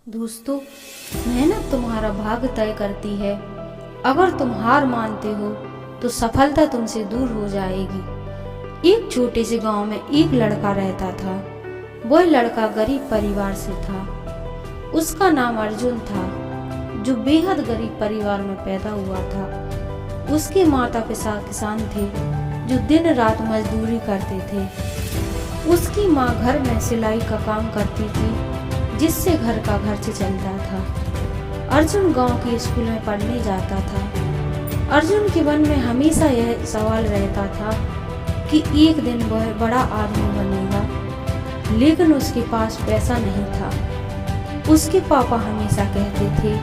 दोस्तों, मेहनत तुम्हारा भाग्य तय करती है। अगर तुम हार मानते हो तो सफलता तुमसे दूर हो जाएगी। एक छोटे से गांव में एक लड़का रहता था। वह लड़का गरीब परिवार से था। उसका नाम अर्जुन था, जो बेहद गरीब परिवार में पैदा हुआ था। उसके माता पिता किसान थे, जो दिन रात मजदूरी करते थे। उसकी माँ घर में सिलाई का काम करती थी, जिससे घर का खर्च चलता था। अर्जुन गांव के स्कूल में पढ़ने जाता था। अर्जुन के मन में हमेशा यह सवाल रहता था कि एक दिन वह बड़ा आदमी बनेगा, लेकिन उसके पास पैसा नहीं था। उसके पापा हमेशा कहते थे,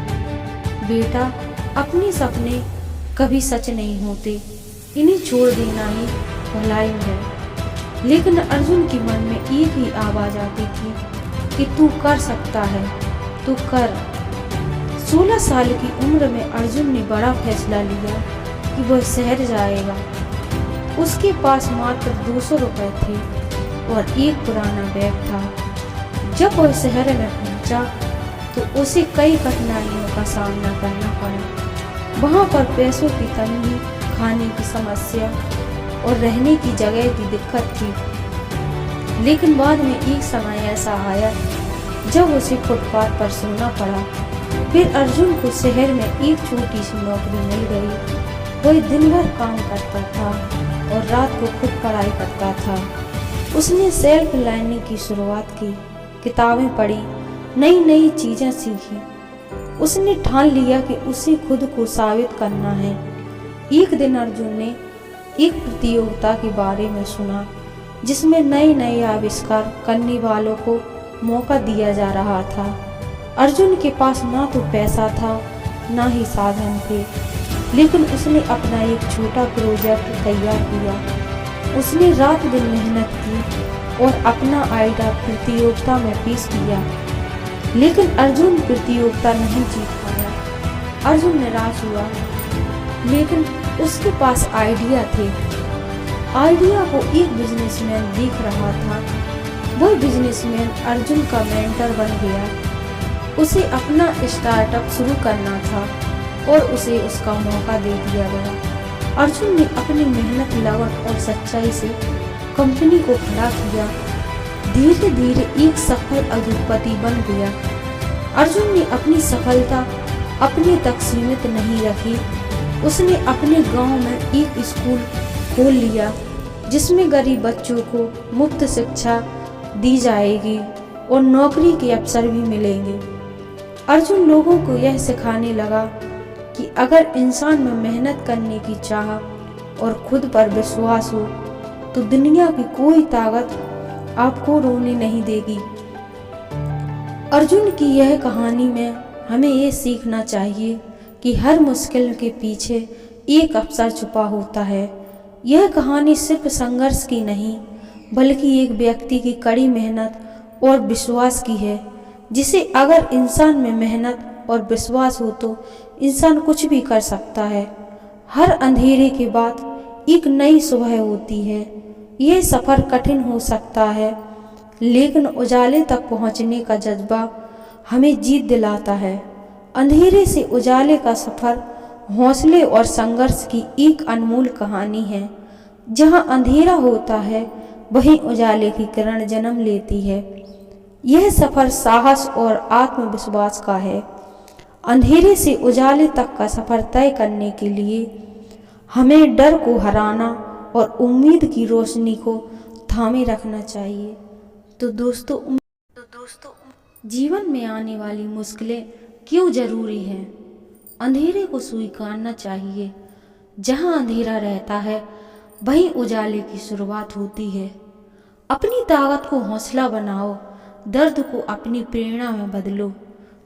बेटा, अपने सपने कभी सच नहीं होते, इन्हें छोड़ देना ही भलाई है। लेकिन अर्जुन के मन में एक ही आवाज आती थी कि तू कर सकता है, तू कर। 16 साल की उम्र में अर्जुन ने बड़ा फैसला लिया कि वह शहर जाएगा। उसके पास मात्र 200 रुपए थे और एक पुराना बैग था। जब वह शहर में पहुंचा तो उसे कई कठिनाइयों का सामना करना पड़ा। वहां पर पैसों की तंगी, खाने की समस्या और रहने की जगह की दिक्कत थी। लेकिन बाद में एक समय ऐसा आया जब उसे फुटपाथ पर सोना पड़ा। फिर अर्जुन को शहर में एक छोटी सी नौकरी मिल गई। वह दिन भर काम करता था और रात को खुद पढ़ाई करता था। उसने सेल्फ लर्निंग की शुरुआत की, किताबें पढ़ी, नई नई चीजें सीखी। उसने ठान लिया कि उसे खुद को साबित करना है। एक दिन अर्जुन ने एक प्रतियोगिता के बारे में सुना, जिसमें नए नए आविष्कार करने वालों को मौका दिया जा रहा था। अर्जुन के पास ना तो पैसा था, ना ही साधन थे, लेकिन उसने अपना एक छोटा प्रोजेक्ट तैयार किया। उसने रात दिन मेहनत की और अपना आइडिया प्रतियोगिता में पेश किया। लेकिन अर्जुन प्रतियोगिता नहीं जीत पाया। अर्जुन निराश हुआ, लेकिन उसके पास आइडिया थे। आइडिया को एक बिजनेसमैन देख रहा था। वह बिजनेसमैन अर्जुन का मेंटर बन गया। उसे अपना स्टार्टअप शुरू करना था और उसे उसका मौका दे दिया गया। अर्जुन ने अपनी मेहनत, लगन और सच्चाई से कंपनी को खड़ा किया। धीरे धीरे एक सफल उद्योगपति बन गया। अर्जुन ने अपनी सफलता अपने तक सीमित नहीं रखी। उसने अपने गांव में एक स्कूल खोल लिया, जिसमें गरीब बच्चों को मुफ्त शिक्षा दी जाएगी और नौकरी के अवसर भी मिलेंगे। अर्जुन लोगों को यह सिखाने लगा कि अगर इंसान में मेहनत करने की चाह और खुद पर विश्वास हो तो दुनिया की कोई ताकत आपको रोने नहीं देगी। अर्जुन की यह कहानी में हमें ये सीखना चाहिए कि हर मुश्किल के पीछे एक अवसर छुपा होता है। यह कहानी सिर्फ संघर्ष की नहीं, बल्कि एक व्यक्ति की कड़ी मेहनत और विश्वास की है, जिसे अगर इंसान में मेहनत और विश्वास हो तो इंसान कुछ भी कर सकता है। हर अंधेरे के बाद एक नई सुबह होती है। यह सफ़र कठिन हो सकता है, लेकिन उजाले तक पहुंचने का जज्बा हमें जीत दिलाता है। अंधेरे से उजाले का सफ़र हौसले और संघर्ष की एक अनमोल कहानी है। जहां अंधेरा होता है, वहीं उजाले की किरण जन्म लेती है। यह सफ़र साहस और आत्मविश्वास का है। अंधेरे से उजाले तक का सफ़र तय करने के लिए हमें डर को हराना और उम्मीद की रोशनी को थामे रखना चाहिए। तो दोस्तों, जीवन में आने वाली मुश्किलें क्यों जरूरी हैं? अंधेरे को स्वीकारना चाहिए। जहां अंधेरा रहता है, वहीं उजाले की शुरुआत होती है। अपनी ताकत को हौसला बनाओ, दर्द को अपनी प्रेरणा में बदलो।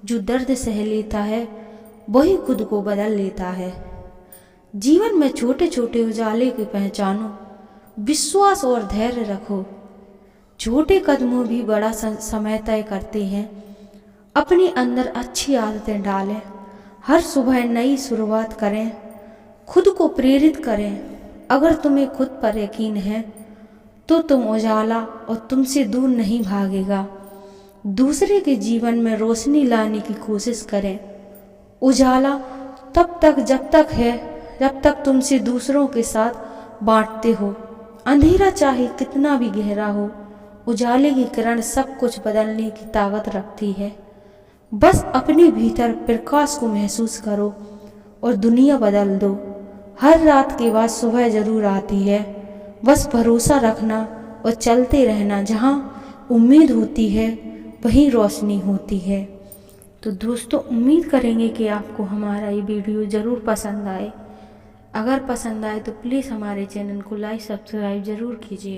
जो दर्द सह लेता है, वही खुद को बदल लेता है। जीवन में छोटे छोटे उजाले को पहचानो, विश्वास और धैर्य रखो। छोटे कदमों भी बड़ा समय तय करते हैं। अपने अंदर अच्छी आदतें डालें, हर सुबह नई शुरुआत करें, खुद को प्रेरित करें। अगर तुम्हें खुद पर यकीन है तो तुम उजाला और तुमसे दूर नहीं भागेगा। दूसरे के जीवन में रोशनी लाने की कोशिश करें। उजाला तब तक जब तक तुमसे दूसरों के साथ बांटते हो। अंधेरा चाहे कितना भी गहरा हो, उजाले की किरण सब कुछ बदलने की ताकत रखती है। बस अपने भीतर प्रकाश को महसूस करो और दुनिया बदल दो। हर रात के बाद सुबह जरूर आती है। बस भरोसा रखना और चलते रहना। जहाँ उम्मीद होती है वहीं रोशनी होती है। तो दोस्तों, उम्मीद करेंगे कि आपको हमारा ये वीडियो ज़रूर पसंद आए। अगर पसंद आए तो प्लीज़ हमारे चैनल को लाइक सब्सक्राइब ज़रूर कीजिए।